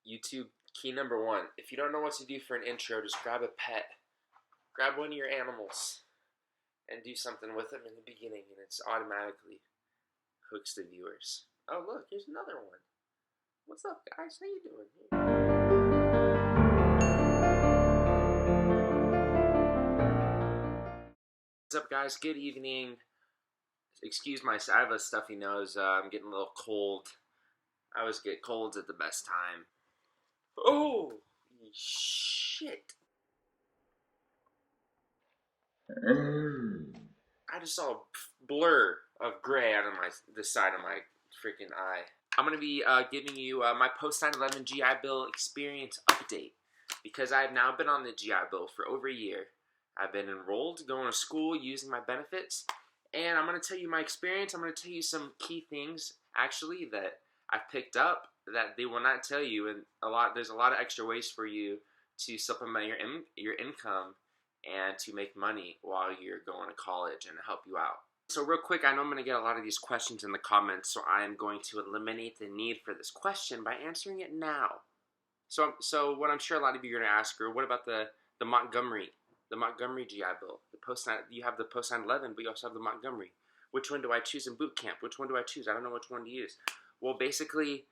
YouTube key number one. If you don't know what to do for an intro, just grab a pet. Grab one of your animals and do something with them in the beginning, and it's automatically hooks the viewers. Oh, look, here's another one. What's up, guys? How you doing? What's up, guys? Good evening. Excuse my, I have a stuffy nose. I'm getting a little cold. I always get colds at the best time. Oh, shit. I just saw a blur of gray out of the side of my freaking eye. I'm going to be giving you my post-911 GI Bill experience update because I have now been on the GI Bill for over a year. I've been enrolled, going to school, using my benefits, and I'm going to tell you my experience. I'm going to tell you some key things, actually, that I've picked up that they will not tell you, and there's a lot of extra ways for you to supplement your income and to make money while you're going to college and help you out. So real quick, I know I'm going to get a lot of these questions in the comments, so I am going to eliminate the need for this question by answering it now. So what I'm sure a lot of you are going to ask are, what about the Montgomery GI Bill? You have the post-911, but you also have the Montgomery. Which one do I choose in boot camp? Which one do I choose? I don't know which one to use. Well, basically,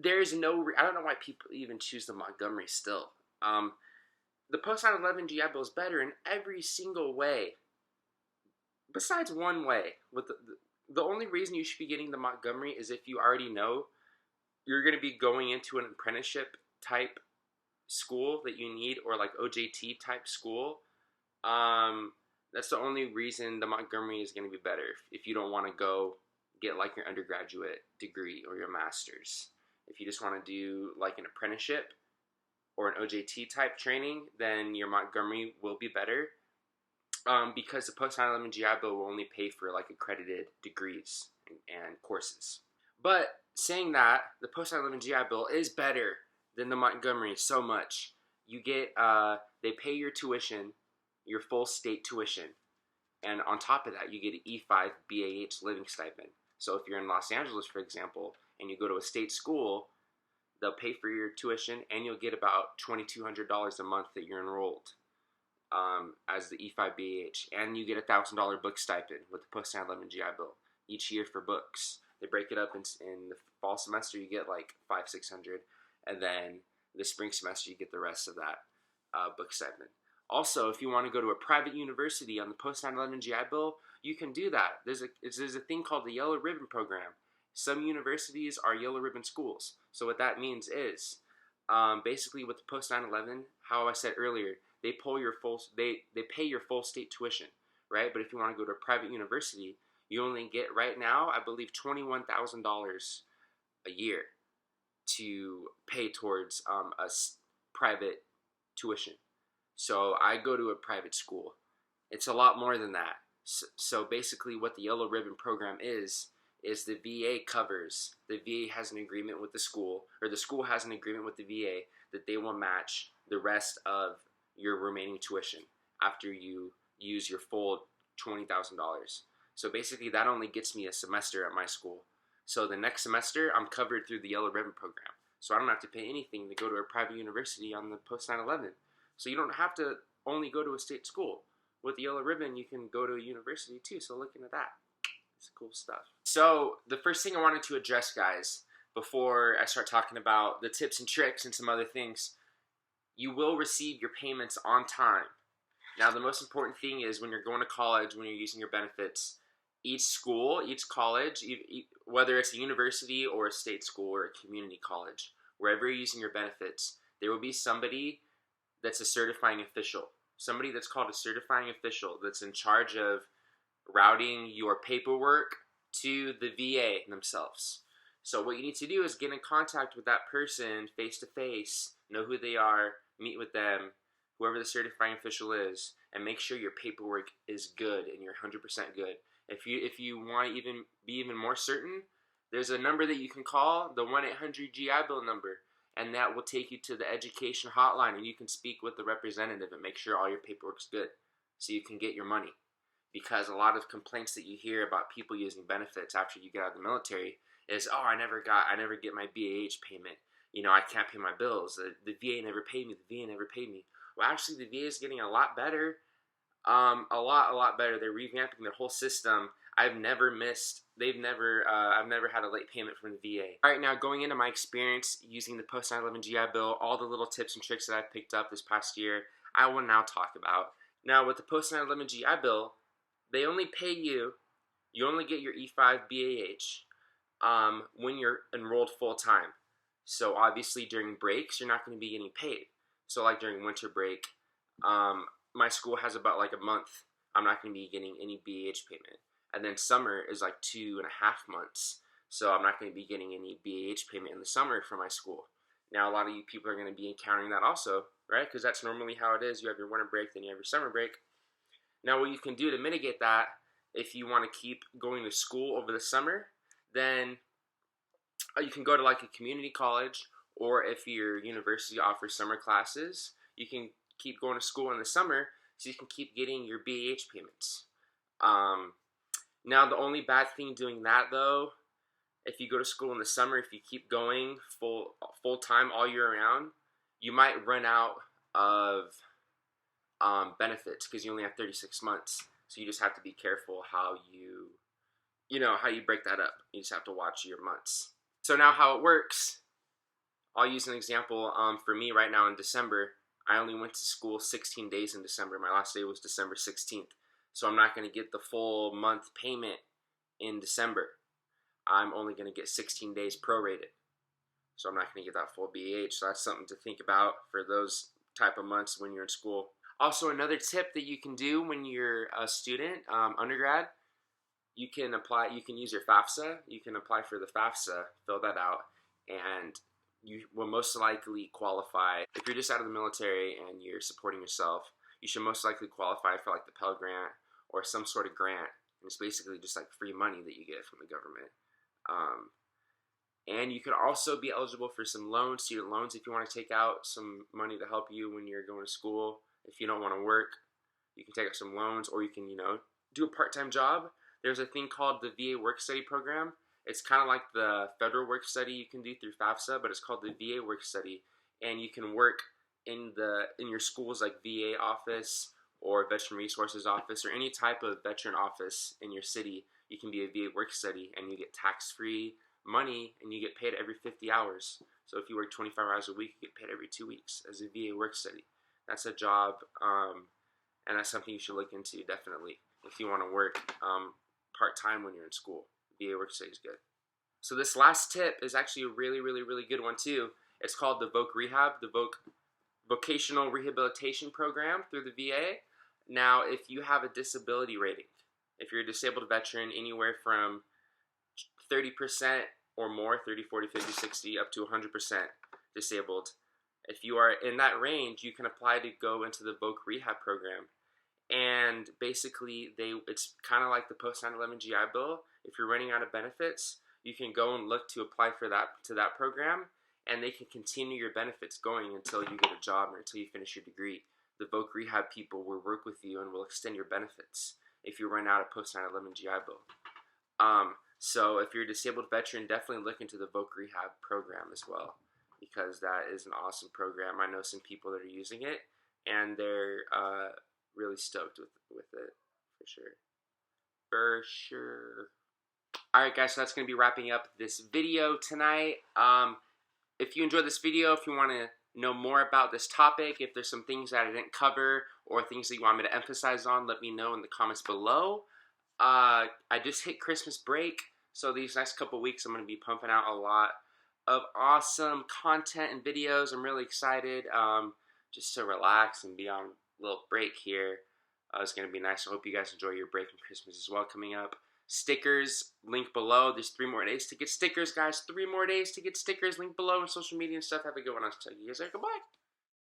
I don't know why people even choose the Montgomery still. The post-911 GI Bill is better in every single way, besides one way. With the only reason you should be getting the Montgomery is if you already know you're going to be going into an apprenticeship type school that you need, or like OJT type school. That's the only reason the Montgomery is going to be better if you don't want to go get like your undergraduate degree or your master's. If you just want to do like an apprenticeship or an OJT type training, then your Montgomery will be better, because the post-911 GI Bill will only pay for like accredited degrees and courses. But saying that, the post-911 GI Bill is better than the Montgomery so much. You get, they pay your tuition, your full state tuition, and on top of that, you get an E5 BAH living stipend. So if you're in Los Angeles, for example, and you go to a state school, they'll pay for your tuition, and you'll get about $2,200 a month that you're enrolled as the E5 BAH. And you get a $1,000 book stipend with the post-911 GI Bill each year for books. They break it up in the fall semester, you get like $500-600, and then the spring semester, you get the rest of that book stipend. Also, if you want to go to a private university on the post-911 GI Bill, you can do that. There's a thing called the Yellow Ribbon Program. Some universities are Yellow Ribbon schools. So what that means is, basically with the post-911, how I said earlier, they pay your full state tuition, right? But if you want to go to a private university, you only get, right now, I believe $21,000 a year to pay towards a private tuition. So I go to a private school. It's a lot more than that. So basically what the Yellow Ribbon Program is the VA covers. The VA has an agreement with the school, or the school has an agreement with the VA that they will match the rest of your remaining tuition after you use your full $20,000. So basically that only gets me a semester at my school. So the next semester I'm covered through the Yellow Ribbon Program. So I don't have to pay anything to go to a private university on the post-911. So you don't have to only go to a state school. With the Yellow Ribbon, you can go to a university too, so look into that. It's cool stuff. So the first thing I wanted to address, guys, before I start talking about the tips and tricks and some other things, you will receive your payments on time. Now, the most important thing is when you're going to college, when you're using your benefits, each school, each college, whether it's a university or a state school or a community college, wherever you're using your benefits, there will be somebody that's a certifying official. Somebody that's called a certifying official that's in charge of routing your paperwork to the VA themselves. So what you need to do is get in contact with that person face to face, know who they are, meet with them, whoever the certifying official is, and make sure your paperwork is good and you're 100% good. If you want to be even more certain, there's a number that you can call, the 1-800 GI Bill number, and that will take you to the education hotline, and you can speak with the representative and make sure all your paperwork's good so you can get your money. Because a lot of complaints that you hear about people using benefits after you get out of the military is, oh, I never get my BAH payment. you know, I can't pay my bills. The VA never paid me. The VA never paid me. Well, actually, the VA is getting a lot better. A lot better. They're revamping their whole system. I've never missed. I've never had a late payment from the VA. All right, now going into my experience using the post-911 GI Bill, all the little tips and tricks that I've picked up this past year, I will now talk about. Now, with the post-911 GI Bill, they only pay you. You only get your E5 BAH when you're enrolled full time. So obviously during breaks, you're not going to be getting paid. So like during winter break, my school has about like a month. I'm not going to be getting any BAH payment. And then summer is like 2.5 months. So I'm not going to be getting any BAH payment in the summer for my school. Now, a lot of you people are going to be encountering that also, right? Because that's normally how it is. You have your winter break, then you have your summer break. Now, what you can do to mitigate that, if you want to keep going to school over the summer, then you can go to like a community college, or if your university offers summer classes, you can keep going to school in the summer so you can keep getting your BAH payments. Now, the only bad thing doing that, though, if you go to school in the summer, if you keep going full time all year round, you might run out of benefits because you only have 36 months. So you just have to be careful how you break that up. You just have to watch your months. So now how it works, I'll use an example. For me right now in December, I only went to school 16 days in December. My last day was December 16th. So I'm not going to get the full month payment in December. I'm only going to get 16 days prorated. So I'm not going to get that full BAH. So that's something to think about for those type of months when you're in school. Also, another tip that you can do when you're a student, undergrad, you can use your FAFSA. You can apply for the FAFSA, fill that out, and you will most likely qualify. If you're just out of the military and you're supporting yourself, you should most likely qualify for like the Pell Grant or some sort of grant. And it's basically just like free money that you get from the government. And you could also be eligible for some loans, student loans, if you want to take out some money to help you when you're going to school. If you don't want to work, you can take out some loans, or you can, do a part-time job. There's a thing called the VA Work Study Program. It's kind of like the federal work study you can do through FAFSA, but it's called the VA Work Study. And you can work in your school's like VA office or Veteran Resources Office or any type of veteran office in your city. You can be a VA Work Study, and you get tax-free money, and you get paid every 50 hours. So if you work 25 hours a week, you get paid every 2 weeks as a VA Work Study. That's a job, and that's something you should look into definitely if you want to work part-time when you're in school. VA Work Study is good. So this last tip is actually a really, really, really good one too. It's called the VOC Rehab, the Vocational Rehabilitation Program through the VA. Now, if you have a disability rating, if you're a disabled veteran, anywhere from 30% or more, 30, 40, 50, 60, up to 100% disabled. If you are in that range, you can apply to go into the VOC Rehab program. And basically, it's kind of like the post-911 GI Bill. If you're running out of benefits, you can go and look to apply for that program, and they can continue your benefits going until you get a job or until you finish your degree. The VOC Rehab people will work with you and will extend your benefits if you run out of post-911 GI Bill. So if you're a disabled veteran, definitely look into the VOC Rehab program as well, because that is an awesome program. I know some people that are using it, and they're really stoked with it, for sure. For sure. Alright guys, so that's going to be wrapping up this video tonight. If you enjoyed this video, if you want to know more about this topic, if there's some things that I didn't cover, or things that you want me to emphasize on, let me know in the comments below. I just hit Christmas break, so these next couple weeks I'm going to be pumping out a lot of awesome content and videos. I'm really excited just to relax and be on a little break here. It's going to be nice. I hope you guys enjoy your break and Christmas as well coming up. Stickers, link below. There's 3 more days to get stickers, guys. 3 more days to get stickers, link below, and social media and stuff. Have a good one. I'll tell you guys later. Goodbye.